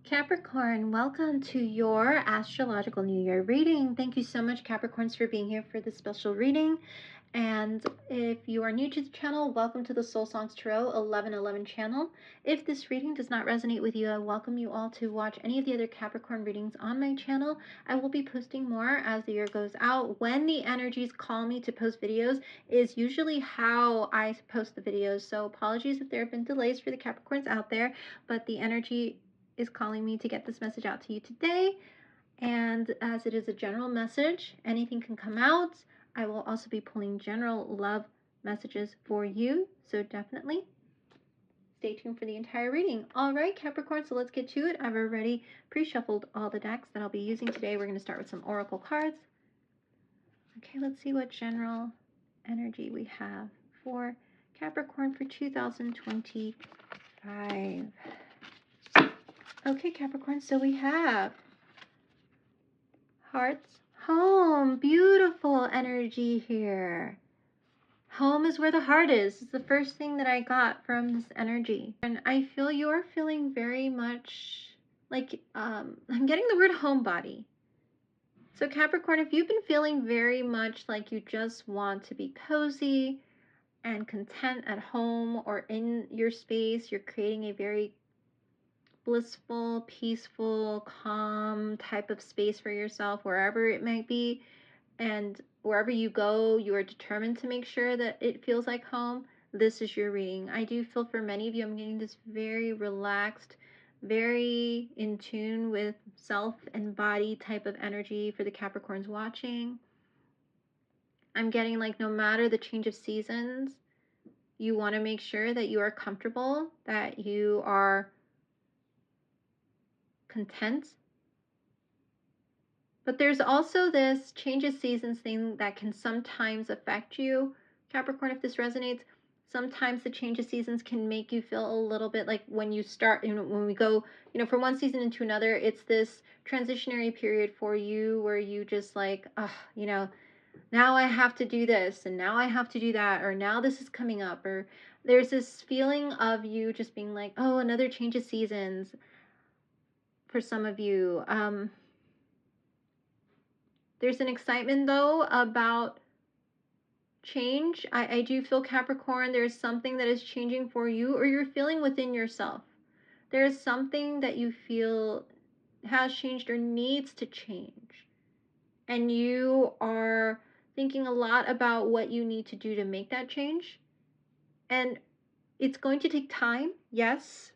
Capricorn, welcome to your Astrological New Year reading. Thank you so much, Capricorns, for being here for this special reading. And if you are new to the channel, welcome to the Soul Songs Tarot 1111 channel. If this reading does not resonate with you, I welcome you all to watch any of the other Capricorn readings on my channel. I will be posting more as the year goes out. When the energies call me to post videos is usually how I post the videos. So apologies if there have been delays for the Capricorns out there, but the energy is calling me to get this message out to you today. And as it is a general message, anything can come out. I will also be pulling general love messages for you, so definitely stay tuned for the entire reading. All right, Capricorn, so let's get to it. I've already pre-shuffled all the decks that I'll be using today. We're going to start with some oracle cards. Okay, let's see what general energy we have for Capricorn for 2025. Okay, Capricorn, so we have Hearts, home, beautiful energy here. Home is where the heart is. It's the first thing that I got from this energy. And I feel you're feeling very much like, I'm getting the word homebody. So Capricorn, if you've been feeling very much like you just want to be cozy and content at home or in your space, you're creating a very blissful, peaceful, calm type of space for yourself, wherever it might be. And wherever you go, you are determined to make sure that it feels like home. This is your reading. I do feel for many of you, I'm getting this very relaxed, very in tune with self and body type of energy for the Capricorns watching. I'm getting like no matter the change of seasons, you want to make sure that you are comfortable, that you are content. But there's also this change of seasons thing that can sometimes affect you, Capricorn, if this resonates. Sometimes the change of seasons can make you feel a little bit like when you start, when we go, from one season into another, it's this transitionary period for you where you just like, now I have to do this and now I have to do that, or now this is coming up, or there's this feeling of you just being like, oh, another change of seasons for some of you. There's an excitement, though, about change. I do feel, Capricorn, there's something that is changing for you, or you're feeling within yourself. There's something that you feel has changed or needs to change. And you are thinking a lot about what you need to do to make that change. And it's going to take time, yes.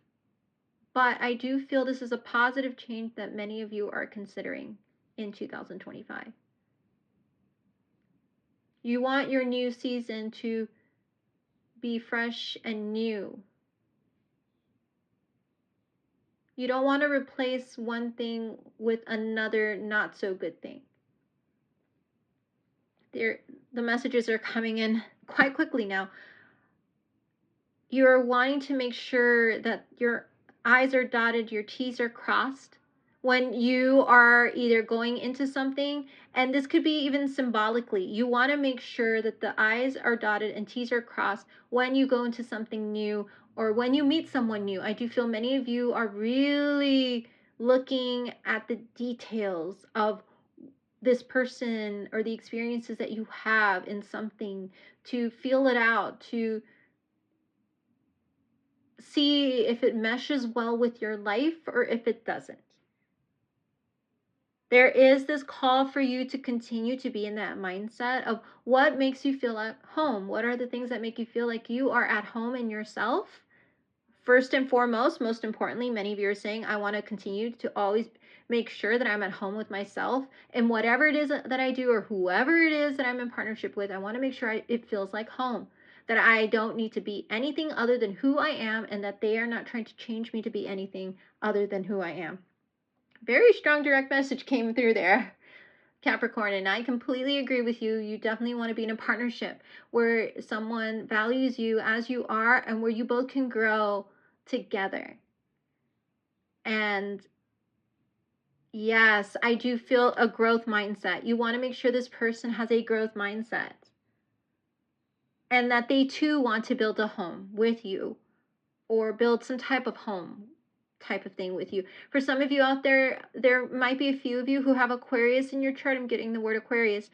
But I do feel this is a positive change that many of you are considering in 2025. You want your new season to be fresh and new. You don't want to replace one thing with another not so good thing. The messages are coming in quite quickly now. You're wanting to make sure that your I's are dotted, your T's are crossed when you are either going into something, and this could be even symbolically. You want to make sure that the I's are dotted and T's are crossed when you go into something new or when you meet someone new. I do feel many of you are really looking at the details of this person or the experiences that you have in something to feel it out, to see if it meshes well with your life or if it doesn't. There is this call for you to continue to be in that mindset of what makes you feel at home. What are the things that make you feel like you are at home in yourself? First and foremost, most importantly, many of you are saying, I want to continue to always make sure that I'm at home with myself. And whatever it is that I do or whoever it is that I'm in partnership with, I want to make sure it feels like home. That I don't need to be anything other than who I am, and that they are not trying to change me to be anything other than who I am. Very strong direct message came through there, Capricorn, and I completely agree with you. You definitely want to be in a partnership where someone values you as you are and where you both can grow together. And yes, I do feel a growth mindset. You want to make sure this person has a growth mindset and that they too want to build a home with you or build some type of home type of thing with you. For some of you out there, there might be a few of you who have Aquarius in your chart. I'm getting the word Aquarius,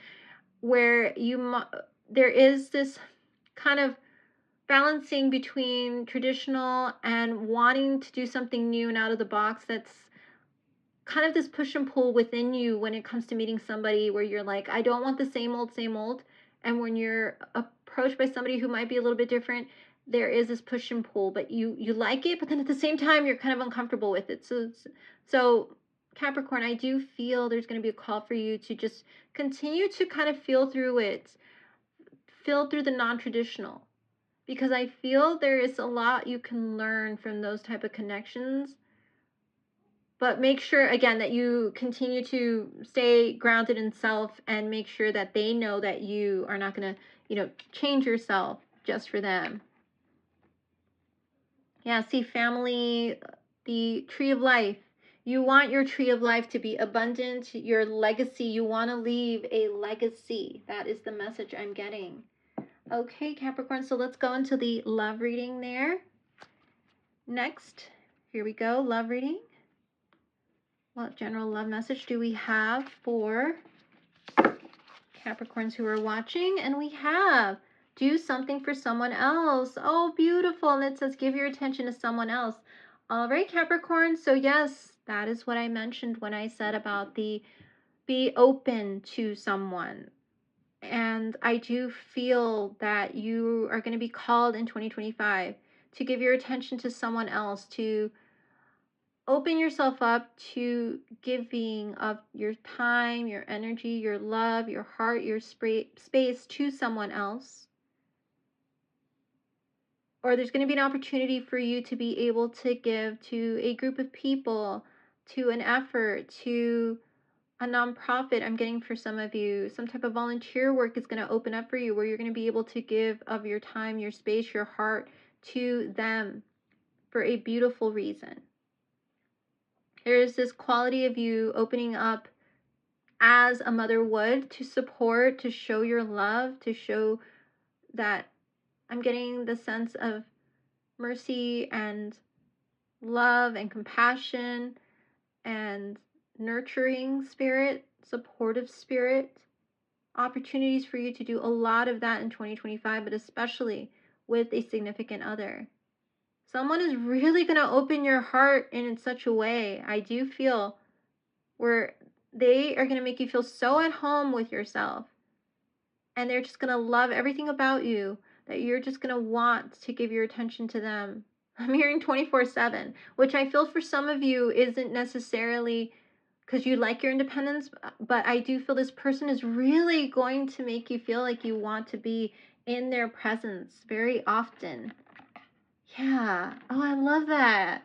where there is this kind of balancing between traditional and wanting to do something new and out of the box. That's kind of this push and pull within you when it comes to meeting somebody where you're like, I don't want the same old, same old. And when you're approached by somebody who might be a little bit different, there is this push and pull, but you like it, but then at the same time, you're kind of uncomfortable with it. So Capricorn, I do feel there's going to be a call for you to just continue to kind of feel through it, feel through the non-traditional, because I feel there is a lot you can learn from those type of connections. But make sure, again, that you continue to stay grounded in self and make sure that they know that you are not going to, change yourself just for them. Yeah, see, family, the tree of life. You want your tree of life to be abundant, your legacy. You want to leave a legacy. That is the message I'm getting. Okay, Capricorn, so let's go into the love reading there. Next, here we go, love reading. What general love message do we have for Capricorns who are watching? And we have do something for someone else. Oh, beautiful. And it says give your attention to someone else. All right, Capricorn. So yes, that is what I mentioned when I said about the be open to someone. And I do feel that you are going to be called in 2025 to give your attention to someone else, to open yourself up to giving of your time, your energy, your love, your heart, your space to someone else. Or there's going to be an opportunity for you to be able to give to a group of people, to an effort, to a nonprofit. I'm getting for some of you, some type of volunteer work is going to open up for you where you're going to be able to give of your time, your space, your heart to them for a beautiful reason. There is this quality of you opening up as a mother would to support, to show your love, to show that I'm getting the sense of mercy and love and compassion and nurturing spirit, supportive spirit, opportunities for you to do a lot of that in 2025, but especially with a significant other. Someone is really going to open your heart in such a way, I do feel, where they are going to make you feel so at home with yourself. And they're just going to love everything about you that you're just going to want to give your attention to them. I'm hearing 24/7, which I feel for some of you isn't necessarily because you like your independence, but I do feel this person is really going to make you feel like you want to be in their presence very often. Yeah. Oh, I love that.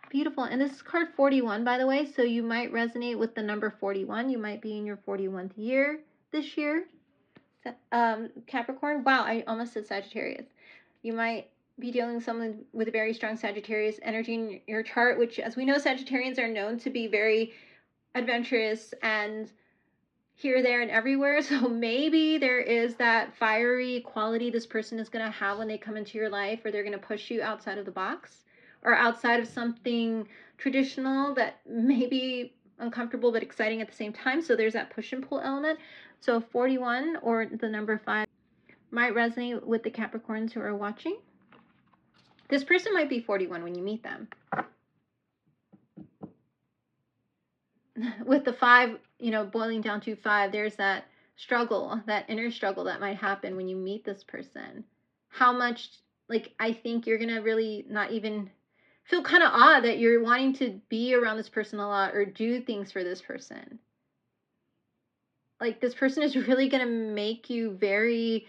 Beautiful. And this is card 41, by the way, so you might resonate with the number 41. You might be in your 41th year this year. Capricorn. Wow, I almost said Sagittarius. You might be dealing with someone with a very strong Sagittarius energy in your chart, which, as we know, Sagittarians are known to be very adventurous and here, there, and everywhere. So maybe there is that fiery quality this person is going to have when they come into your life, or they're going to push you outside of the box or outside of something traditional that may be uncomfortable but exciting at the same time. So there's that push and pull element. So 41 or the number 5 might resonate with the Capricorns who are watching. This person might be 41 when you meet them. With the 5, boiling down to 5, there's that struggle, that inner struggle that might happen when you meet this person. How much, I think you're going to really not even feel kind of odd that you're wanting to be around this person a lot or do things for this person. This person is really going to make you very,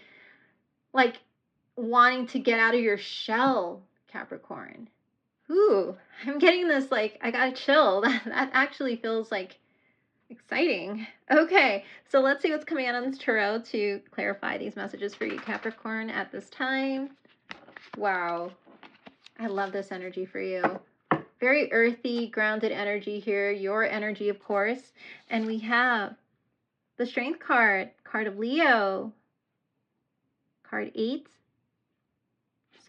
wanting to get out of your shell, Capricorn. Ooh, I'm getting this, I got to chill. That actually feels exciting. Okay, so let's see what's coming out on this tarot to clarify these messages for you, Capricorn, at this time. Wow, I love this energy for you. Very earthy, grounded energy here. Your energy, of course. And we have the Strength card, card of Leo, card 8.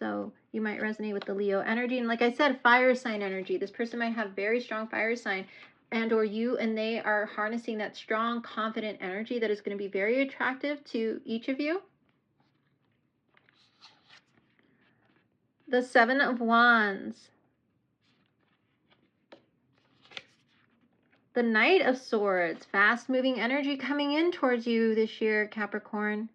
So you might resonate with the Leo energy. And like I said, fire sign energy. This person might have very strong fire sign, and or you and they are harnessing that strong, confident energy that is going to be very attractive to each of you. The Seven of Wands. The Knight of Swords. Fast-moving energy coming in towards you this year, Capricorn.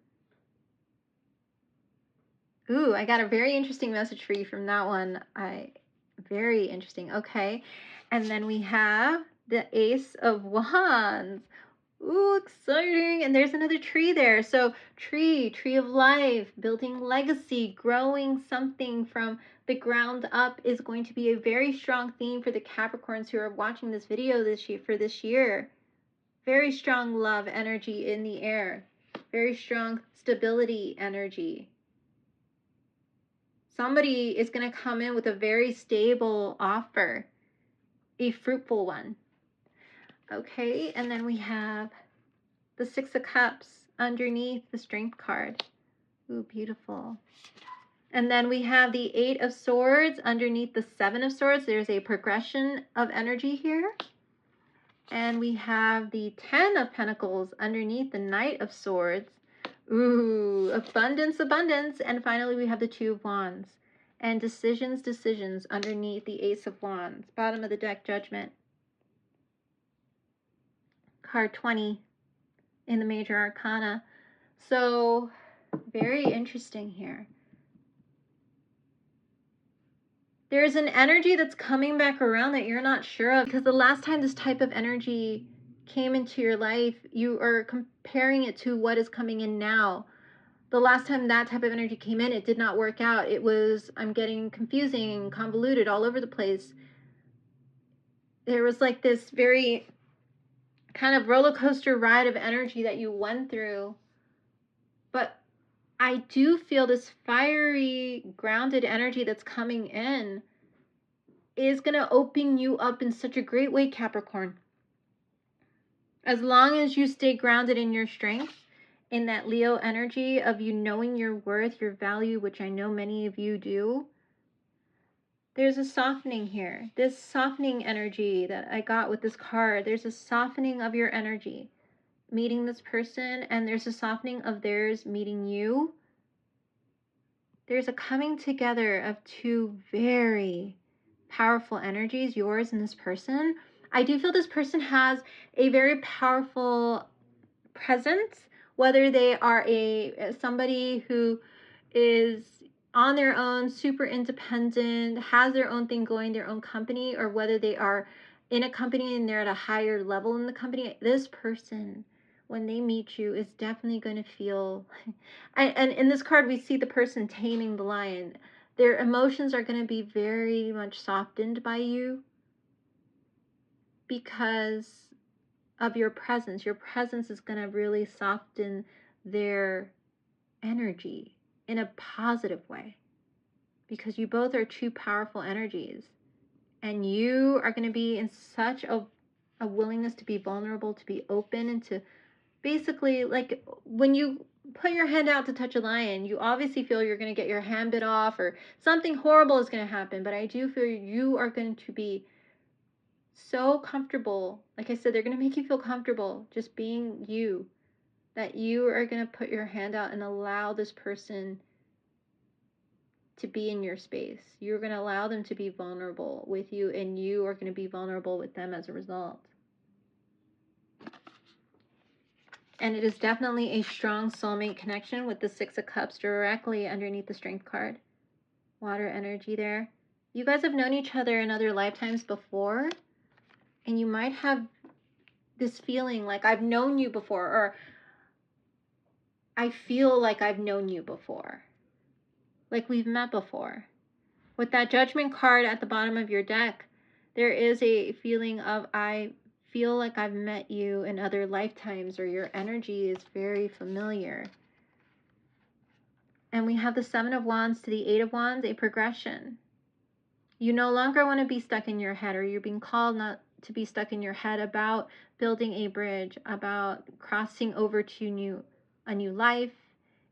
Ooh, I got a very interesting message for you from that one. Very interesting. Okay. And then we have the Ace of Wands. Ooh, exciting. And there's another tree there. So tree of life, building legacy, growing something from the ground up is going to be a very strong theme for the Capricorns who are watching this video this year. Very strong love energy in the air. Very strong stability energy. Somebody is going to come in with a very stable offer, a fruitful one. Okay, and then we have the Six of Cups underneath the Strength card. Ooh, beautiful. And then we have the Eight of Swords underneath the Seven of Swords. There's a progression of energy here. And we have the Ten of Pentacles underneath the Knight of Swords. Ooh, abundance, abundance. And finally, we have the Two of Wands. And decisions underneath the Ace of Wands. Bottom of the deck, Judgment. Card 20 in the Major Arcana. So, very interesting here. There's an energy that's coming back around that you're not sure of, because the last time this type of energy came into your life, you are comparing it to what is coming in now. The last time that type of energy came in, it did not work out. It was, I'm getting confusing, convoluted, all over the place. There was like this very kind of roller coaster ride of energy that you went through. But I do feel this fiery, grounded energy that's coming in is going to open you up in such a great way, Capricorn. As long as you stay grounded in your strength, in that Leo energy of you knowing your worth, your value, which I know many of you do, there's a softening here. This softening energy that I got with this card, there's a softening of your energy meeting this person, and there's a softening of theirs meeting you. There's a coming together of two very powerful energies, yours and this person. I do feel this person has a very powerful presence, whether they are somebody who is on their own, super independent, has their own thing going, their own company, or whether they are in a company and they're at a higher level in the company. This person, when they meet you, is definitely going to feel, and in this card we see the person taming the lion. Their emotions are going to be very much softened by you because of your presence. Your presence is going to really soften their energy in a positive way, because you both are two powerful energies, and you are going to be in such a willingness to be vulnerable, to be open, and to basically, like when you put your hand out to touch a lion, you obviously feel you're going to get your hand bit off or something horrible is going to happen, but I do feel you are going to be so comfortable. Like I said, they're going to make you feel comfortable just being you, that you are going to put your hand out and allow this person to be in your space. You're going to allow them to be vulnerable with you, and you are going to be vulnerable with them as a result. And it is definitely a strong soulmate connection with the Six of Cups directly underneath the Strength card. Water energy there. You guys have known each other in other lifetimes before, and you might have this feeling like I've known you before, or I feel like I've known you before, like we've met before. With that Judgment card at the bottom of your deck, there is a feeling of I feel like I've met you in other lifetimes, or your energy is very familiar. And we have the Seven of Wands to the Eight of Wands, a progression. You no longer want to be stuck in your head, or you're being called not to be stuck in your head about building a bridge, about crossing over to a new life,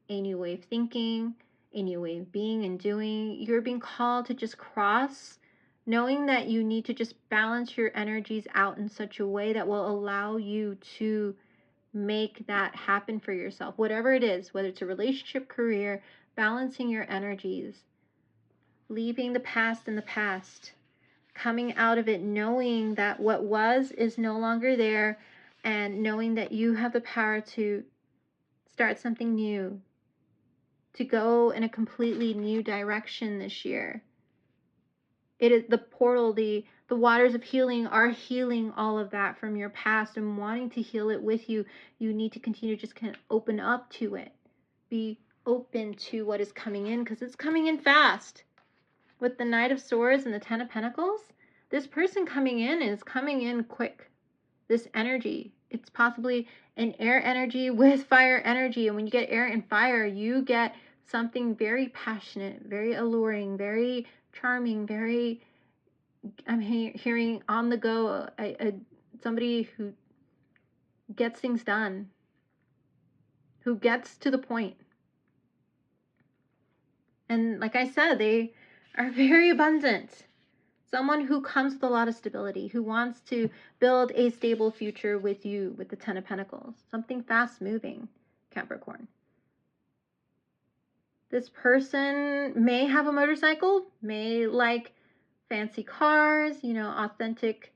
a new way of thinking, in you, way of being and doing. You're being called to just cross, knowing that you need to just balance your energies out in such a way that will allow you to make that happen for yourself. Whatever it is, whether it's a relationship, career, balancing your energies, leaving the past in the past, coming out of it knowing that what was is no longer there, and knowing that you have the power to start something new, to go in a completely new direction this year. It is the portal, the waters of healing are healing all of that from your past and wanting to heal it with you. You need to continue to just kind of open up to it. Be open to what is coming in, because it's coming in fast. With the Knight of Swords and the Ten of Pentacles, this person coming in is coming in quick. This energy, it's possibly an air energy with fire energy. And when you get air and fire, you get something very passionate, very alluring, very charming, very, I'm hearing on the go, somebody who gets things done, who gets to the point. And like I said, they are very abundant. Someone who comes with a lot of stability, who wants to build a stable future with you, with the Ten of Pentacles. Something fast moving, Capricorn. This person may have a motorcycle, may like fancy cars, authentic,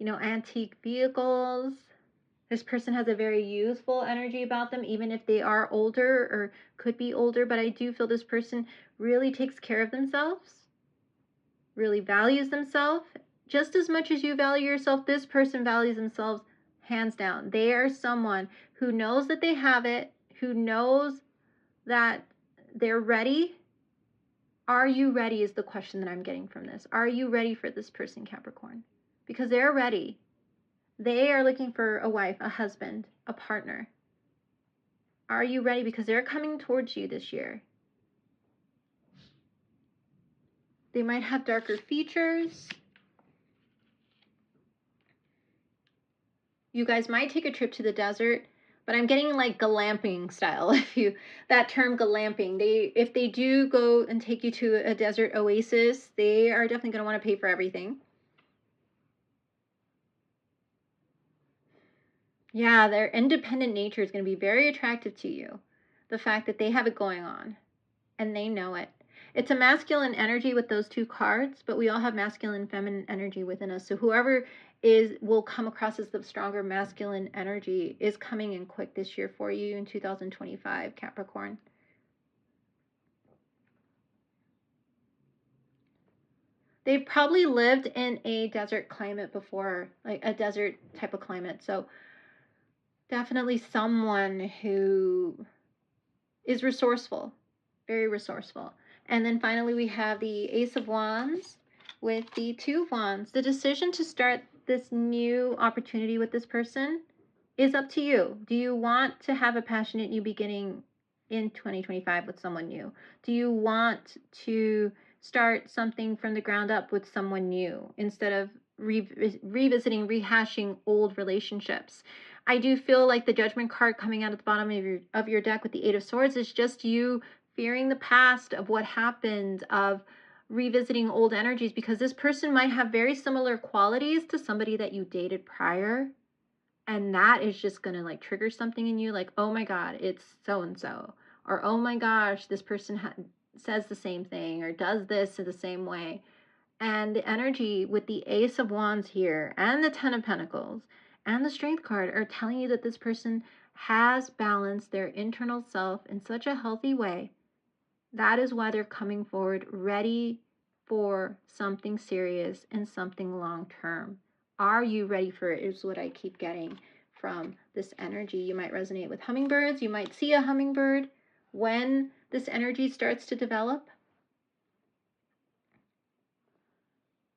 antique vehicles. This person has a very youthful energy about them, even if they are older or could be older. But I do feel this person really takes care of themselves, really values themselves. Just as much as you value yourself, this person values themselves hands down. They are someone who knows that they have it, who knows that they're ready. Are you ready is the question that I'm getting from this. Are you ready for this person, Capricorn? Because they're ready. They are looking for a wife, a husband, a partner. Are you ready? Because they're coming towards you this year. They might have darker features. You guys might take a trip to the desert, but I'm getting like glamping style. That term glamping, if they do go and take you to a desert oasis, they are definitely going to want to pay for everything. Yeah, their independent nature is going to be very attractive to you. The fact that they have it going on and they know it. It's a masculine energy with those two cards, but we all have masculine and feminine energy within us. So whoever will come across as the stronger masculine energy is coming in quick this year for you in 2025, Capricorn. They've probably lived in a desert climate before, like a desert type of climate. So definitely someone who is resourceful, very resourceful. And then finally we have the Ace of Wands with the Two of Wands. The decision to start this new opportunity with this person is up to you. Do you want to have a passionate new beginning in 2025 with someone new? Do you want to start something from the ground up with someone new instead of revisiting, rehashing old relationships? I do feel like the Judgment card coming out at the bottom of your deck with the Eight of Swords is just you fearing the past of what happened, of revisiting old energies, because this person might have very similar qualities to somebody that you dated prior. And that is just going to like trigger something in you, like, oh my God, it's so-and-so. Or, oh my gosh, this person says the same thing or does this in the same way. And the energy with the Ace of Wands here and the Ten of Pentacles and the Strength card are telling you that this person has balanced their internal self in such a healthy way. That is why they're coming forward ready for something serious and something long-term. Are you ready for it is what I keep getting from this energy. You might resonate with hummingbirds. You might see a hummingbird when this energy starts to develop.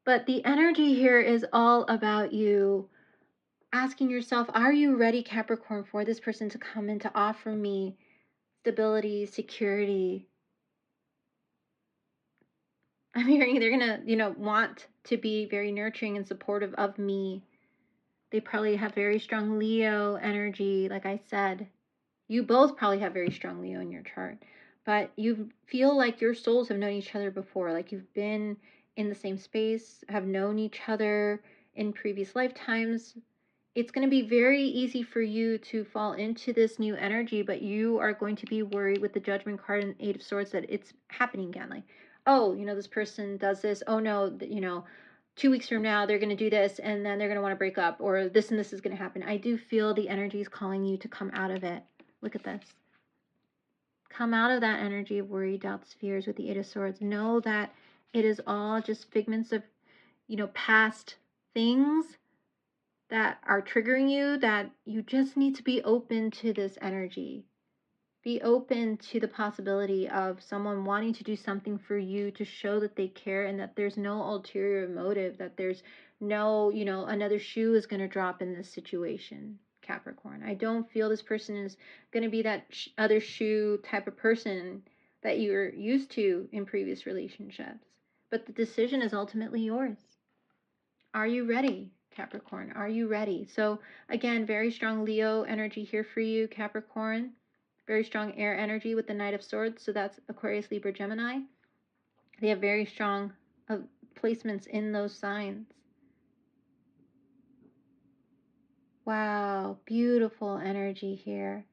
But the energy here is all about you asking yourself, are you ready, Capricorn, for this person to come in to offer me stability, security? I'm hearing they're going to, want to be very nurturing and supportive of me. They probably have very strong Leo energy, like I said. You both probably have very strong Leo in your chart. but you feel like your souls have known each other before, like you've been in the same space, have known each other in previous lifetimes. It's going to be very easy for you to fall into this new energy, but you are going to be worried with the Judgment card and Eight of Swords that it's happening again. Like, oh, this person does this. Oh no, 2 weeks from now they're going to do this, and then they're going to want to break up, or this and this is going to happen. I do feel the energy is calling you to come out of it. Look at this. Come out of that energy of worry, doubts, fears with the Eight of Swords. Know that it is all just figments of, past things that are triggering you, that you just need to be open to this energy. Be open to the possibility of someone wanting to do something for you to show that they care, and that there's no ulterior motive, that there's no, another shoe is going to drop in this situation, Capricorn. I don't feel this person is going to be that other shoe type of person that you're used to in previous relationships. But the decision is ultimately yours. Are you ready, Capricorn? Are you ready? So again, very strong Leo energy here for you, Capricorn. Very strong air energy with the Knight of Swords. So that's Aquarius, Libra, Gemini. They have very strong placements in those signs. Wow, beautiful energy here.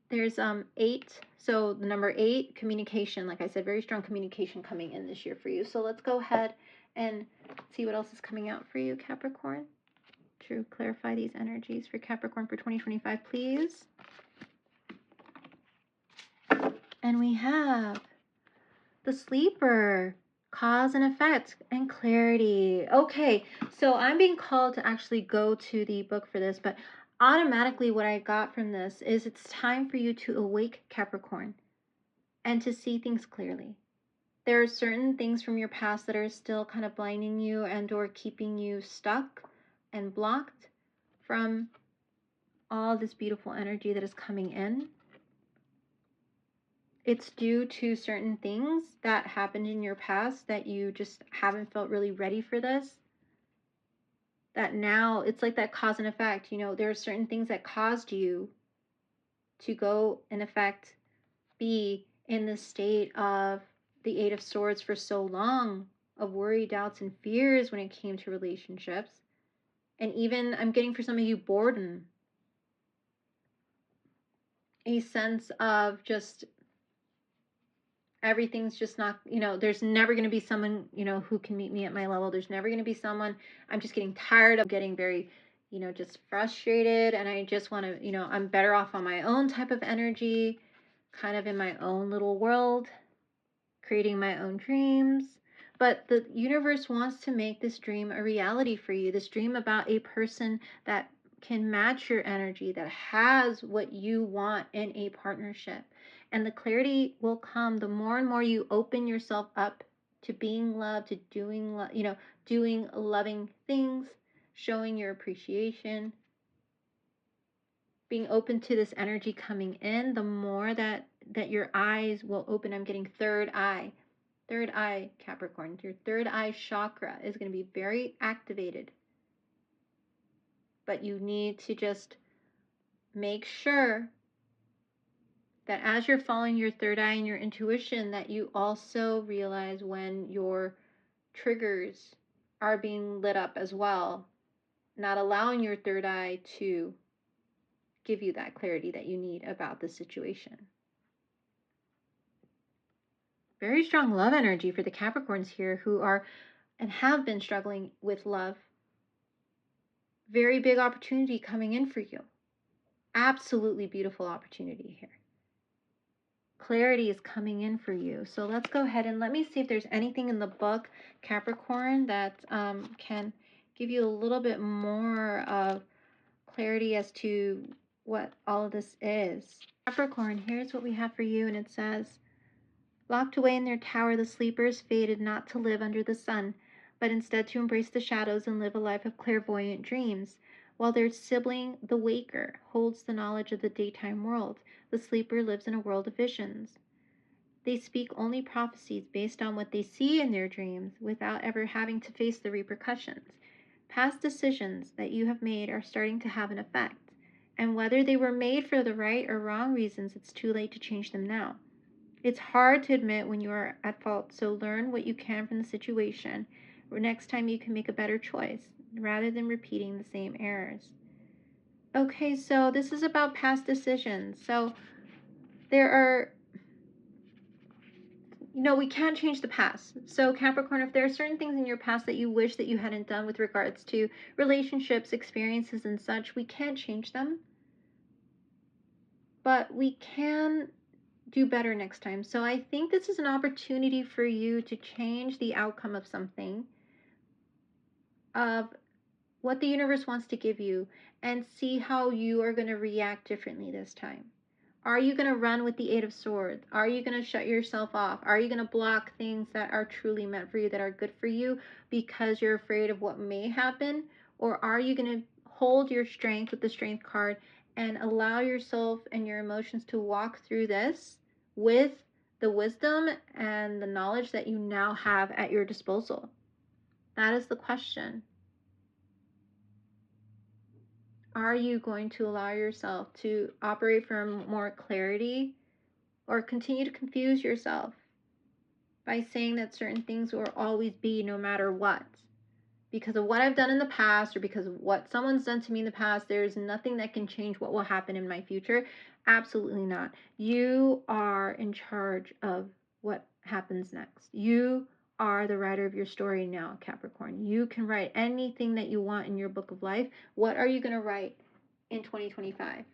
There's 8. So the number 8, communication. Like I said, very strong communication coming in this year for you. So let's go ahead and see what else is coming out for you, Capricorn. To clarify these energies for Capricorn for 2025, please. And we have the Sleeper, cause and effect and clarity. Okay, so I'm being called to actually go to the book for this, but automatically what I got from this is it's time for you to awake, Capricorn, and to see things clearly. There are certain things from your past that are still kind of blinding you and or keeping you stuck and blocked from all this beautiful energy that is coming in. It's due to certain things that happened in your past that you just haven't felt really ready for this. That now it's like that cause and effect. There are certain things that caused you to go, in effect, be in the state of the Eight of Swords for so long, of worry, doubts, and fears when it came to relationships. And even, I'm getting for some of you, boredom. A sense of just everything's just not, there's never going to be someone, who can meet me at my level. There's never going to be someone. I'm just getting tired of getting very, just frustrated. And I just want to, I'm better off on my own type of energy, kind of in my own little world, creating my own dreams. But the universe wants to make this dream a reality for you. This dream about a person that can match your energy, that has what you want in a partnership. And the clarity will come the more and more you open yourself up to being loved, to doing, doing loving things, showing your appreciation, being open to this energy coming in, the more that your eyes will open. I'm getting third eye. Third eye, Capricorn. Your third eye chakra is going to be very activated. But you need to just make sure that as you're following your third eye and your intuition, that you also realize when your triggers are being lit up as well, not allowing your third eye to give you that clarity that you need about the situation. Very strong love energy for the Capricorns here who are and have been struggling with love. Very big opportunity coming in for you. Absolutely beautiful opportunity here. Clarity is coming in for you. So let's go ahead and let me see if there's anything in the book, Capricorn, that can give you a little bit more of clarity as to what all of this is. Capricorn, here's what we have for you, and it says, locked away in their tower, the sleepers fated not to live under the sun, but instead to embrace the shadows and live a life of clairvoyant dreams. While their sibling, the waker, holds the knowledge of the daytime world, the sleeper lives in a world of visions. They speak only prophecies based on what they see in their dreams without ever having to face the repercussions. Past decisions that you have made are starting to have an effect. And whether they were made for the right or wrong reasons, it's too late to change them now. It's hard to admit when you are at fault, so learn what you can from the situation. Next time you can make a better choice rather than repeating the same errors. Okay, so this is about past decisions. So there are, we can't change the past. So Capricorn, if there are certain things in your past that you wish that you hadn't done with regards to relationships, experiences, and such, we can't change them. But we can do better next time. So I think this is an opportunity for you to change the outcome of something, of what the universe wants to give you, and see how you are going to react differently this time. Are you going to run with the Eight of Swords? Are you going to shut yourself off? Are you going to block things that are truly meant for you, that are good for you, because you're afraid of what may happen? Or are you going to hold your strength with the Strength card and allow yourself and your emotions to walk through this with the wisdom and the knowledge that you now have at your disposal? That is the question. Are you going to allow yourself to operate from more clarity, or continue to confuse yourself by saying that certain things will always be no matter what? Because of what I've done in the past, or because of what someone's done to me in the past, there's nothing that can change what will happen in my future. Absolutely not. You are in charge of what happens next. You are the writer of your story now, Capricorn. You can write anything that you want in your book of life. What are you going to write in 2025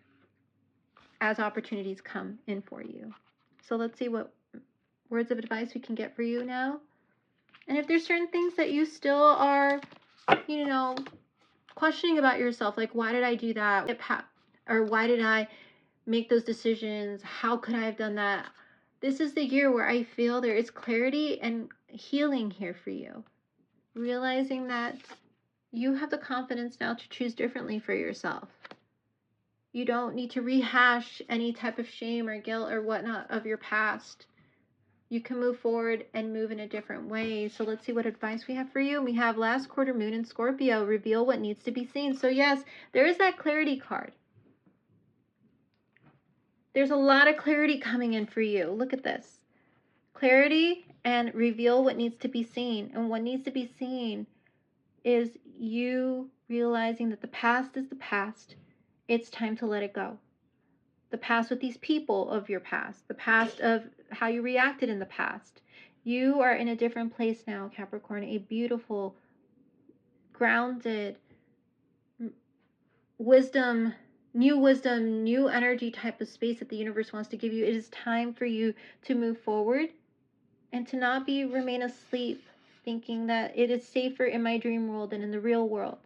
as opportunities come in for you? So let's see what words of advice we can get for you now. And if there's certain things that you still are, questioning about yourself, like, why did I do that? Or why did I make those decisions? How could I have done that? This is the year where I feel there is clarity and healing here for you. Realizing that you have the confidence now to choose differently for yourself. You don't need to rehash any type of shame or guilt or whatnot of your past. You can move forward and move in a different way. So let's see what advice we have for you. We have last quarter moon in Scorpio. Reveal what needs to be seen. So yes, there is that clarity card. There's a lot of clarity coming in for you. Look at this. Clarity and reveal what needs to be seen. And what needs to be seen is you realizing that the past is the past. It's time to let it go. The past with these people of your past, the past of how you reacted in the past. You are in a different place now, Capricorn, a beautiful, grounded, wisdom, new energy type of space that the universe wants to give you. It is time for you to move forward and to not remain asleep thinking that it is safer in my dream world than in the real world.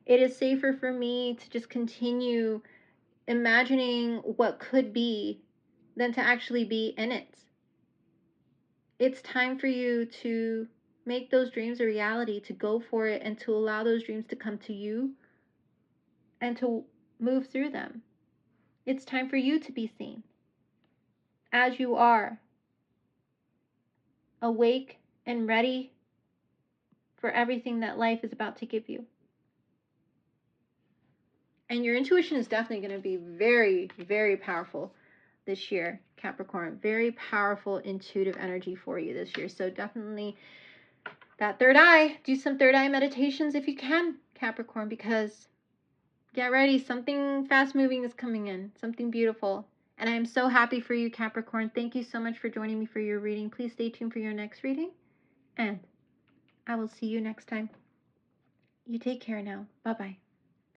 It is safer for me to just continue imagining what could be than to actually be in it. It's time for you to make those dreams a reality, to go for it, and to allow those dreams to come to you and to move through them. It's time for you to be seen as you are, awake and ready for everything that life is about to give you. And your intuition is definitely going to be very, very powerful this year, Capricorn. Very powerful intuitive energy for you this year. So definitely that third eye. Do some third eye meditations if you can, Capricorn, because get ready. Something fast moving is coming in. Something beautiful. And I am so happy for you, Capricorn. Thank you so much for joining me for your reading. Please stay tuned for your next reading. And I will see you next time. You take care now. Bye-bye.